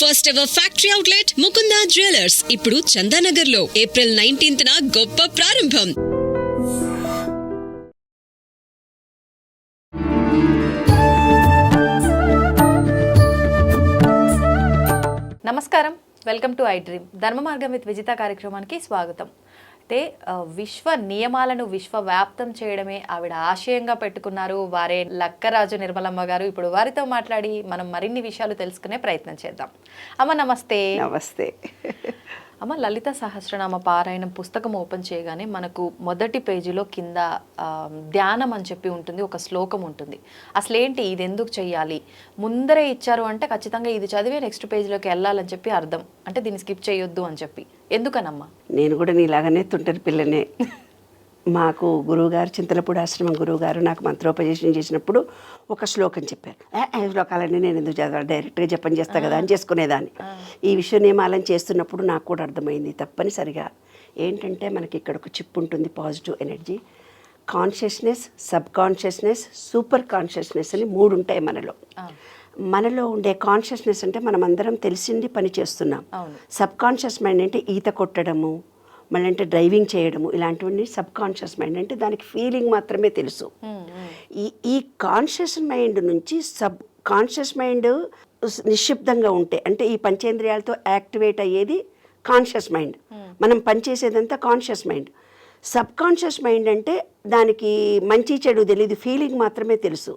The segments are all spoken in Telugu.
First ever factory outlet Mukunda jewellers ఇప్పుడు చందానగర్ లో ఏప్రిల్ 19th గొప్ప ప్రారంభం. నమస్కారం, వెల్కమ్ టు ఐ డ్రీమ్. ధర్మ మార్గం విత్ విజిత కార్యక్రమానికి స్వాగతం. అయితే విశ్వ నియమాలను విశ్వవ్యాప్తం చేయడమే ఆవిడ ఆశయంగా పెట్టుకున్నారు వారే లక్కరాజు నిర్మలమ్మ గారు. ఇప్పుడు వారితో మాట్లాడి మనం మరిన్ని విషయాలు తెలుసుకునే ప్రయత్నం చేద్దాం. అమ్మ నమస్తే. నమస్తే అమ్మ, లలిత సహస్రనామ పారాయణం పుస్తకం ఓపెన్ చేయగానే మనకు మొదటి పేజీలో కింద ధ్యానం అని చెప్పి ఉంటుంది, ఒక శ్లోకం ఉంటుంది. అసలు ఏంటి ఇది, ఎందుకు చెయ్యాలి, ముందరే ఇచ్చారు అంటే ఖచ్చితంగా ఇది చదివే నెక్స్ట్ పేజీలోకి వెళ్ళాలని చెప్పి అర్థం, అంటే దీన్ని స్కిప్ చేయొద్దు అని చెప్పి. ఎందుకనమ్మా? నేను కూడా నీలాగానే తుంటరి పిల్లనే. మాకు గురువుగారు, చింతలపూడి ఆశ్రమం గురువుగారు నాకు మంత్రోపదేశం చేసినప్పుడు ఒక శ్లోకం చెప్పారు. శ్లోకాలన్నీ నేను ఎందుకు చదవాలి, డైరెక్ట్గా జపం చేస్తా కదా అని చేసుకునేదాన్ని. ఈ విశ్వ నియమాలను చేస్తున్నప్పుడు నాకు కూడా అర్థమైంది తప్పనిసరిగా ఏంటంటే మనకి ఇక్కడ ఒక చిప్ ఉంటుంది, positive energy, consciousness, sub consciousness, super consciousness అని 3 ఉంటాయి మనలో. మనలో ఉండే కాన్షియస్నెస్ అంటే మనం అందరం తెలిసింది పని చేస్తున్నాం. సబ్ కాన్షియస్ మైండ్ అంటే ఈత కొట్టడము, మళ్ళీ అంటే డ్రైవింగ్ చేయడము, ఇలాంటివన్నీ సబ్ కాన్షియస్ మైండ్ అంటే దానికి ఫీలింగ్ మాత్రమే తెలుసు. ఈ కాన్షియస్ మైండ్ నుంచి సబ్ కాన్షియస్ మైండ్ నిశ్శబ్దంగా ఉంటే, అంటే ఈ పంచేంద్రియాలతో యాక్టివేట్ అయ్యేది కాన్షియస్ మైండ్, మనం పనిచేసేదంతా conscious mind. Subconscious mind అంటే దానికి మంచి చెడు తెలియదు, ఫీలింగ్ మాత్రమే తెలుసు.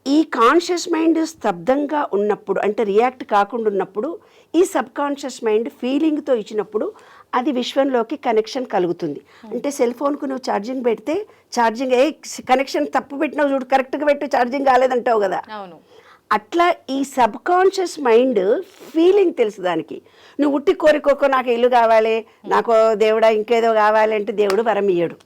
ఈ కాన్షియస్ మైండ్ స్తబ్దంగా ఉన్నప్పుడు, అంటే రియాక్ట్ కాకుండా ఉన్నప్పుడు, ఈ సబ్ కాన్షియస్ మైండ్ ఫీలింగ్తో ఇచ్చినప్పుడు అది విశ్వంలోకి కనెక్షన్ కలుగుతుంది. అంటే సెల్ ఫోన్కు నువ్వు ఛార్జింగ్ పెడితే ఛార్జింగ్ కనెక్షన్ తప్పు పెట్టినావు చూడు, కరెక్ట్గా పెట్టు ఛార్జింగ్ కాలేదంటావు కదా. అట్లా ఈ సబ్ కాన్షియస్ మైండ్ ఫీలింగ్ తెలుసు దానికి. నువ్వు ఉట్టి కోరికోకో నాకు ఇల్లు కావాలి, నాకు దేవుడా ఇంకేదో కావాలి అంటే దేవుడు వరం ఇయ్యడు.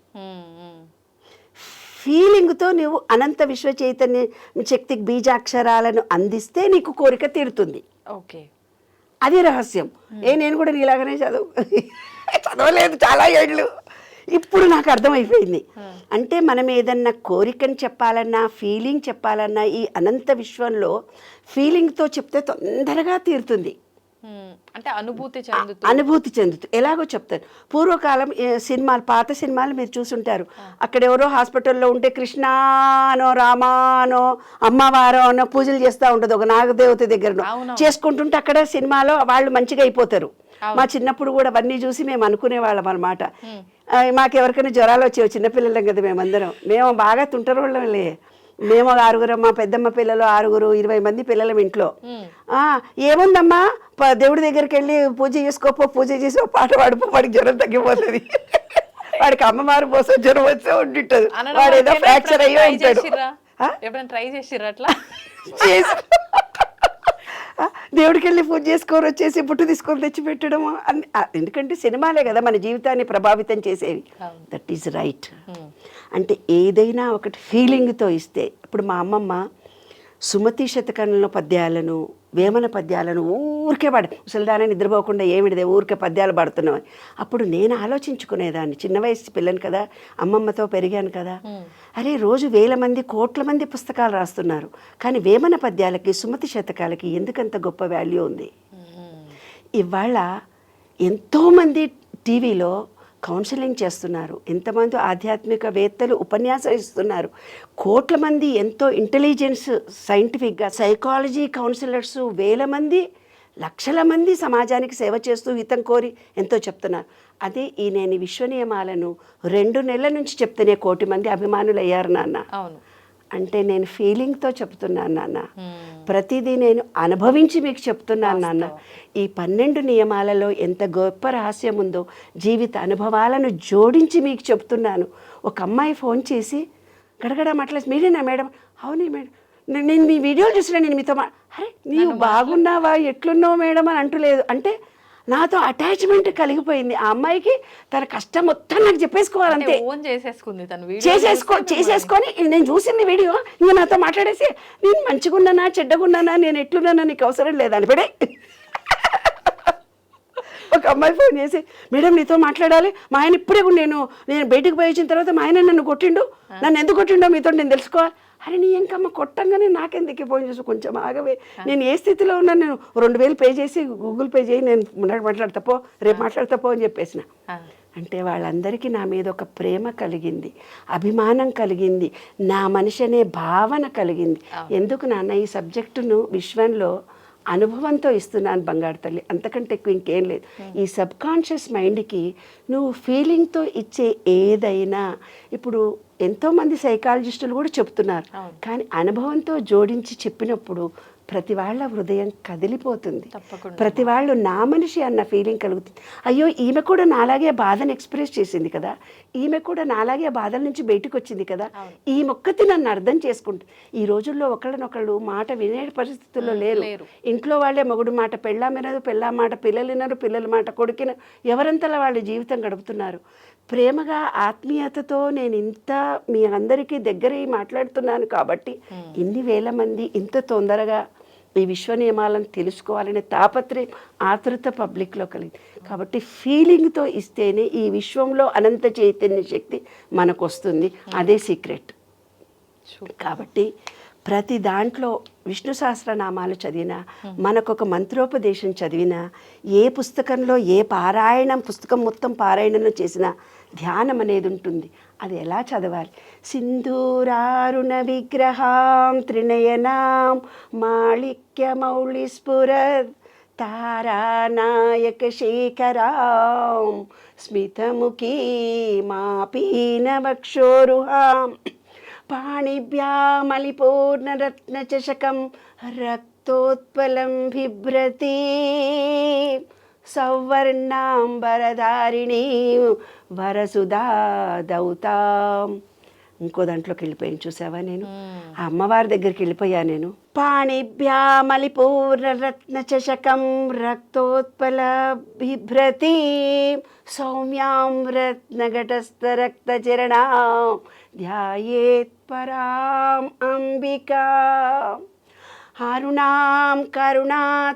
ఫీలింగ్తో నువ్వు అనంత విశ్వ చైతన్య శక్తికి బీజాక్షరాలను అందిస్తే నీకు కోరిక తీరుతుంది. ఓకే, అది రహస్యం. నేను కూడా నీలాగానే చదవలేదు చాలా ఏళ్ళు, ఇప్పుడు నాకు అర్థమైపోయింది. అంటే మనం ఏదన్నా కోరికని చెప్పాలన్నా, ఫీలింగ్ చెప్పాలన్నా, ఈ అనంత విశ్వంలో ఫీలింగ్తో చెప్తే తొందరగా తీరుతుంది. అంటే అనుభూతి చెందుతూ ఎలాగో చెప్తారు. పూర్వకాలం సినిమాలు, పాత సినిమాలు మీరు చూసుంటారు. అక్కడ ఎవరో హాస్పిటల్లో ఉంటే కృష్ణానో రామానో అమ్మవారో అనో పూజలు చేస్తూ ఉంటుంది ఒక నాగదేవత దగ్గర చేసుకుంటుంటే అక్కడ సినిమాలో వాళ్ళు మంచిగా అయిపోతారు. మా చిన్నప్పుడు కూడా అవన్నీ చూసి మేము అనుకునేవాళ్ళం అనమాట. మాకు ఎవరికైనా జ్వరాలు వచ్చేవి, చిన్నపిల్లలం కదా మేమందరం, మేము బాగా తుంటరోళ్ళంలే. మేము 6 మా పెద్దమ్మ పిల్లలు 6, 20 మంది పిల్లలం ఇంట్లో. ఏముందమ్మా దేవుడి దగ్గరికి వెళ్ళి పూజ చేసుకోపో, పూజ చేసి ఒక పాట పాడిపో, వాడికి జ్వరం తగ్గిపోతుంది. వాడికి అమ్మవారు పోసే జ్వరం వచ్చే ఉంటుంటది, వాడు ఏదో ఫ్రాక్చర్ అయ్యో ఉంటాడు. దేవుడికి వెళ్ళి పూజ చేసుకొని వచ్చేసి బుట్టు తీసుకొని తెచ్చి పెట్టడం. ఎందుకంటే సినిమాలే కదా మన జీవితాన్ని ప్రభావితం చేసేవి. That is right. అంటే ఏదైనా ఒకటి ఫీలింగ్తో ఇస్తే, ఇప్పుడు మా అమ్మమ్మ సుమతి శతకంలో పద్యాలను, వేమన పద్యాలను ఊరికే ముసలిదాన్ని నిద్రపోకుండా ఏమిటిదే ఊరికే పద్యాలు పాడుతున్నామని. అప్పుడు నేను ఆలోచించుకునేదాన్ని, చిన్న వయసు పిల్లని కదా, అమ్మమ్మతో పెరిగాను కదా, అరే రోజు 1000 మంది 1,00,00,000 మంది పుస్తకాలు రాస్తున్నారు, కానీ వేమన పద్యాలకి, సుమతి శతకాలకి ఎందుకంత గొప్ప వాల్యూ ఉంది. ఇవాళ ఎంతోమంది టీవీలో కౌన్సిలింగ్ చేస్తున్నారు, ఎంతమంది ఆధ్యాత్మికవేత్తలు ఉపన్యాసం ఇస్తున్నారు, 1,00,00,000 మంది ఎంతో ఇంటెలిజెన్స్ సైంటిఫిక్గా సైకాలజీ కౌన్సిలర్స్ 1000 మంది 1,00,000 మంది సమాజానికి సేవ చేస్తూ హితం కోరి ఎంతో చెప్తున్నారు. అదే నేను విశ్వ నియమాలను 2 నెలల నుంచి చెప్తేనే 1,00,00,000 మంది అభిమానులు అయ్యారు నాన్న. అంటే నేను ఫీలింగ్తో చెప్తున్నాను నాన్న, ప్రతిదీ నేను అనుభవించి మీకు చెప్తున్నాను నాన్న. ఈ 12 నియమాలలో ఎంత గొప్ప రహస్యం ఉందో జీవిత అనుభవాలను జోడించి మీకు చెప్తున్నాను. ఒక అమ్మాయి ఫోన్ చేసి గడగడ మాట్లాడి, మీరేనా మేడం? అవునే మేడం, నేను మీ వీడియోలు చూసినా, నేను మీతో అరే నీవు బాగున్నావా, ఎట్లున్నావు మేడం అని అంటలేదు. అంటే నాతో అటాచ్మెంట్ కలిగిపోయింది. ఆ అమ్మాయికి తన కష్టం మొత్తం నాకు చెప్పేసుకోవాలంటే చేసేసుకొని నేను చూసింది వీడియో, ఇంకా నాతో మాట్లాడేసి నేను మంచిగా ఉన్నానా చెడ్డగా ఉన్నానా, నేను ఎట్లున్నానా నీకు అవసరం లేదని పెడే. ఒక అమ్మాయి ఫోన్ చేసి, మేడం నీతో మాట్లాడాలి, మా ఆయన ఇప్పుడే నేను బయటకు పోయి వచ్చిన తర్వాత మా ఆయన నన్ను కొట్టిండు, నన్ను ఎందుకు కొట్టిండో మీతో నేను తెలుసుకోవాలి. అరే నీ ఇంకమ్మ కొట్టంగానే నాకెందుకు ఫోన్ చేసి కొంచెం ఆగవే, నేను ఏ స్థితిలో ఉన్నా, నేను 2000 పే చేసి గూగుల్ పే చేయి, నేను మాట్లాడతాపో, రేపు మాట్లాడతాపో అని చెప్పేసిన. అంటే వాళ్ళందరికీ నా మీద ఒక ప్రేమ కలిగింది, అభిమానం కలిగింది, నా మనిషి అనే భావన కలిగింది. ఎందుకు నాన్న ఈ సబ్జెక్టును విశ్వంలో అనుభవంతో ఇస్తున్నాను బంగారు తల్లి, అంతకంటే ఎక్కువ ఇంకేం లేదు. ఈ సబ్ కాన్షియస్ మైండ్కి నువ్వు ఫీలింగ్తో ఇచ్చే ఏదైనా, ఇప్పుడు ఎంతోమంది సైకాలజిస్టులు కూడా చెప్తున్నారు, కానీ అనుభవంతో జోడించి చెప్పినప్పుడు ప్రతి వాళ్ళ హృదయం కదిలిపోతుంది, ప్రతి వాళ్ళు నా మనిషి అన్న ఫీలింగ్ కలుగుతుంది. అయ్యో ఈమె కూడా నాలాగే బాధను ఎక్స్ప్రెస్ చేసింది కదా, ఈమె కూడా నాలాగే బాధల నుంచి బయటకు వచ్చింది కదా, ఈ మొక్కతి నన్ను అర్థం చేసుకుంటుంది. ఈ రోజుల్లో ఒకళ్ళనొకళ్ళు మాట వినే పరిస్థితుల్లో లేరు. ఇంట్లో వాళ్ళే మొగుడు మాట పెళ్ళాం వినరు, పెళ్ళాం మాట పిల్లలు వినరు, పిల్లల మాట కొడుకిన, ఎవరంతలా వాళ్ళ జీవితం గడుపుతున్నారు. ప్రేమగా ఆత్మీయతతో నేను ఇంత మీ అందరికీ దగ్గర మాట్లాడుతున్నాను కాబట్టి ఇన్ని వేల మంది ఇంత తొందరగా ఈ విశ్వ నియమాలను తెలుసుకోవాలనే తాపత్రయం, ఆతృత పబ్లిక్లో కలిగింది. కాబట్టి ఫీలింగ్తో ఇస్తేనే ఈ విశ్వంలో అనంత చైతన్య శక్తి మనకు వస్తుంది, అదే సీక్రెట్. కాబట్టి ప్రతి దాంట్లో విష్ణు సహస్రనామాలు చదివినా, మనకొక మంత్రోపదేశం చదివినా, ఏ పుస్తకంలో ఏ పుస్తకం మొత్తం పారాయణంలో చేసినా ధ్యానం అనేది ఉంటుంది. అది ఎలా చదవాలి? సింధూరారుణ విగ్రహాం త్రినయనాం మాళిక్యమౌళి స్ఫురత్ తారానాయక శేఖరాం స్మితముఖీ మాపీనవక్షోరుహాం పాణిభ్యామలిపూర్ణరత్నచషకం రక్తోత్పలం బిభ్రతి సౌవర్ణాంబరధారిణీ వరసుధా దౌతాం. ఇంకో దాంట్లోకి వెళ్ళిపోయాను చూసావా నేను, ఆ అమ్మవారి దగ్గరికి వెళ్ళిపోయా నేను. పాణిభ్యామలిపూర్ణరత్నచషకం రక్తోత్పల బిభ్రతి సౌమ్యాం రత్నఘటస్థరక్తచరణాం ధ్యాయేత్ పరాం అంబికా అరుణాం కరుణాతరంగితాక్షీ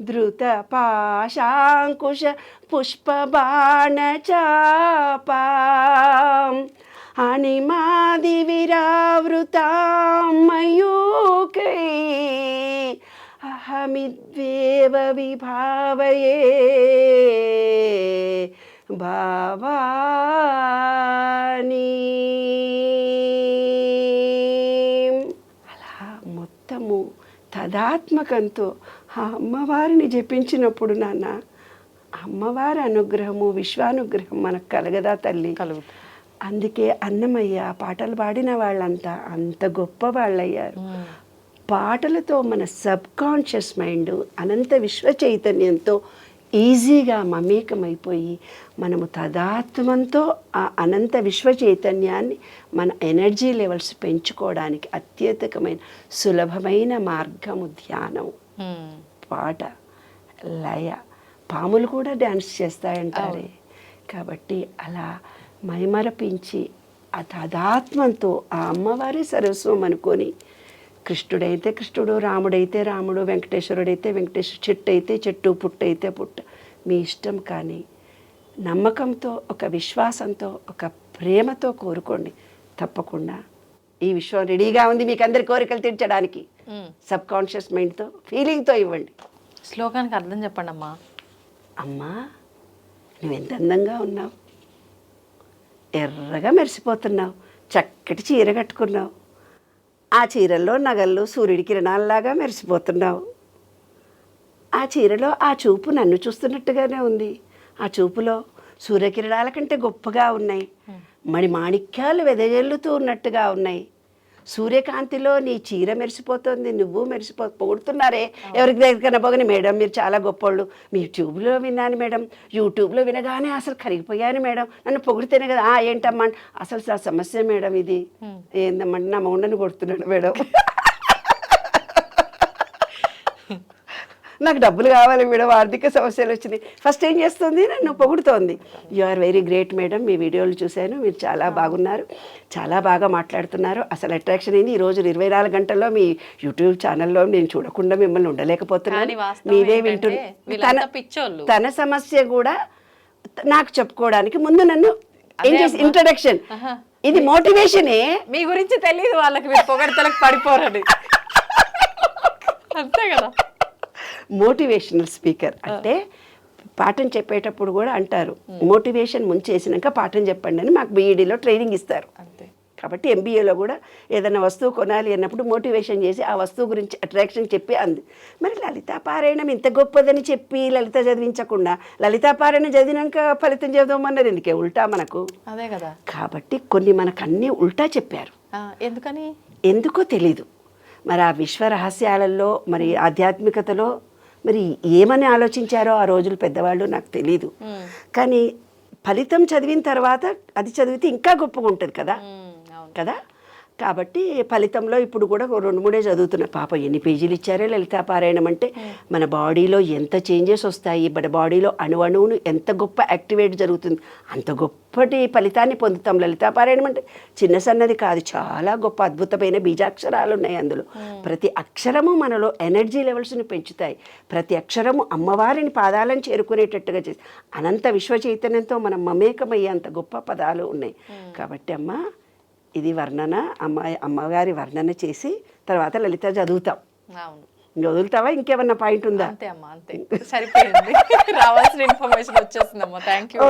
ధృతపాశాంకుశ పుష్పబాణచాపాం అణిమాదివిరావృతాం మయూకై అహమిద్వేవ విభావయే భావాని. అలా మొత్తము తదాత్మకంతో ఆ అమ్మవారిని జపించినప్పుడు నాన్న, అమ్మవారి అనుగ్రహము విశ్వానుగ్రహం మనకు కలగదా తల్లి? కలుగుతుంది. అందుకే అన్నమయ్య పాటలు పాడిన వాళ్ళంతా అంత గొప్ప వాళ్ళయ్యారు. పాటలతో మన సబ్ కాన్షియస్ మైండ్ అనంత విశ్వ చైతన్యంతో ఈజీగా మమేకమైపోయి మనము తదాత్మంతో ఆ అనంత విశ్వ చైతన్యాన్ని మన ఎనర్జీ లెవెల్స్ పెంచుకోవడానికి అత్యధికమైన సులభమైన మార్గము ధ్యానం, పాట, లయ. పాములు కూడా డ్యాన్స్ చేస్తాయంటారే. కాబట్టి అలా మైమరపించి ఆ తదాత్మంతో ఆ అమ్మవారి సర్వస్వం అనుకొని, కృష్ణుడైతే కృష్ణుడు, రాముడైతే రాముడు, వెంకటేశ్వరుడైతే వెంకటేశ్వరు, చెట్టు అయితే చెట్టు, పుట్టు అయితే పుట్టు, మీ ఇష్టం. కానీ నమ్మకంతో, ఒక విశ్వాసంతో, ఒక ప్రేమతో కోరుకోండి. తప్పకుండా ఈ విశ్వం రెడీగా ఉంది మీకు అందరి కోరికలు తీర్చడానికి. సబ్ కాన్షియస్ మైండ్తో, ఫీలింగ్తో ఇవ్వండి. శ్లోకానికి అర్థం చెప్పండి అమ్మా. అమ్మా నువ్వెంత అందంగా ఉన్నావు, ఎర్రగా మెరిసిపోతున్నావు, చక్కటి చీర కట్టుకున్నావు, ఆ చీరల్లో నగల్లో సూర్యుడి కిరణాలలాగా మెరిసిపోతున్నావు. ఆ చీరలో ఆ చూపు నన్ను చూస్తున్నట్టుగానే ఉంది. ఆ చూపులో సూర్యకిరణాల కంటే గొప్పగా ఉన్నాయి, మణి మాణిక్యాలు వెదజల్లుతూ ఉన్నట్టుగా ఉన్నాయి. సూర్యకాంతిలో నీ చీర మెరిసిపోతుంది, నువ్వు పొగుడుతున్నారే ఎవరికి దగ్గర పోగని, మేడం మీరు చాలా గొప్పోళ్ళు, మీ ట్యూబ్లో విన్నాను మేడం, యూట్యూబ్లో వినగానే అసలు కరిగిపోయాను మేడం, నన్ను పొగిడితేనే కదా. ఏంటమ్మా అసలు ఆ సమస్య మేడం ఇది ఏందమ్మంటే నా మౌండని కొడుతున్నాడు మేడం, నాకు డబ్బులు కావాలి మేడం, ఆర్థిక సమస్యలు వచ్చినాయి. ఫస్ట్ ఏం చేస్తుంది, నన్ను పొగుడుతోంది. You are very great madam, మీ వీడియోలు చూశాను, మీరు చాలా బాగున్నారు, చాలా బాగా మాట్లాడుతున్నారు. అసలు అట్రాక్షన్ ఏంది, ఈరోజు 24 గంటల్లో మీ యూట్యూబ్ ఛానల్లో నేను చూడకుండా మిమ్మల్ని ఉండలేకపోతున్నాను, మీరే వింటున్నా. తన సమస్య కూడా నాకు చెప్పుకోవడానికి ముందు నన్ను ఏం చేసి ఇంట్రడక్షన్, ఇది మోటివేషనే. మీ గురించి తెలియదు వాళ్ళకి, మీరు పొగడతలకు పడిపోరని. అంతే కదా. మోటివేషనల్ స్పీకర్ అంటే పాఠం చెప్పేటప్పుడు కూడా అంటారు, మోటివేషన్ ముంచేసినాక పాఠం చెప్పండి అని మాకు బీఈడీలో ట్రైనింగ్ ఇస్తారు. అంతే. కాబట్టి ఎంబీఏలో కూడా ఏదైనా వస్తువు కొనాలి అన్నప్పుడు మోటివేషన్ చేసి ఆ వస్తువు గురించి అట్రాక్షన్ చెప్పి అంది. మరి లలితా పారాయణం ఇంత గొప్పదని చెప్పి లలిత చదివించకుండా లలితా పారాయణం చదివినాక ఫలితం చదవమన్నారు ఎందుకే? ఉల్టా మనకు. అదే కదా. కాబట్టి కొన్ని మనకు అన్నీ ఉల్టా చెప్పారు. ఎందుకని? ఎందుకో తెలీదు. మరి ఆ విశ్వ రహస్యాలలో మరి ఆధ్యాత్మికతలో మరి ఏమని ఆలోచించారో ఆ రోజులు పెద్దవాళ్ళు నాకు తెలీదు. కానీ ఫలితం చదివిన తర్వాత అది చదివితే ఇంకా గొప్పగా ఉంటుంది కదా కదా. కాబట్టి ఫలితంలో ఇప్పుడు కూడా 2-3 చదువుతున్నా. పాప ఎన్ని పేజీలు ఇచ్చారే లలితా పారాయణం అంటే మన బాడీలో ఎంత చేంజెస్ వస్తాయి, మన బాడీలో అణువును ఎంత గొప్ప యాక్టివేట్ జరుగుతుంది, అంత గొప్పటి ఫలితాన్ని పొందుతాం. లలితా పారాయణం అంటే చిన్న సన్నది కాదు, చాలా గొప్ప అద్భుతమైన బీజాక్షరాలు ఉన్నాయి అందులో. ప్రతి అక్షరము మనలో ఎనర్జీ లెవెల్స్ని పెంచుతాయి. ప్రతి అక్షరము అమ్మవారిని పాదాలను చేరుకునేటట్టుగా చేసి అనంత విశ్వ చైతన్యంతో మనం మమేకమయ్యేంత గొప్ప పదాలు ఉన్నాయి. కాబట్టి అమ్మ ఇది వర్ణన, అమ్మగారి వర్ణన చేసి తర్వాత లలిత చదువుతాం. ఇంకా వదులుతావా? ఇంకేమన్నా పాయింట్ ఉందా? అంతే అమ్మా, అంతే సరిపోయింది. రావాల్సిన ఇన్ఫర్మేషన్ వచ్చేసిందమ్మా. Thank you.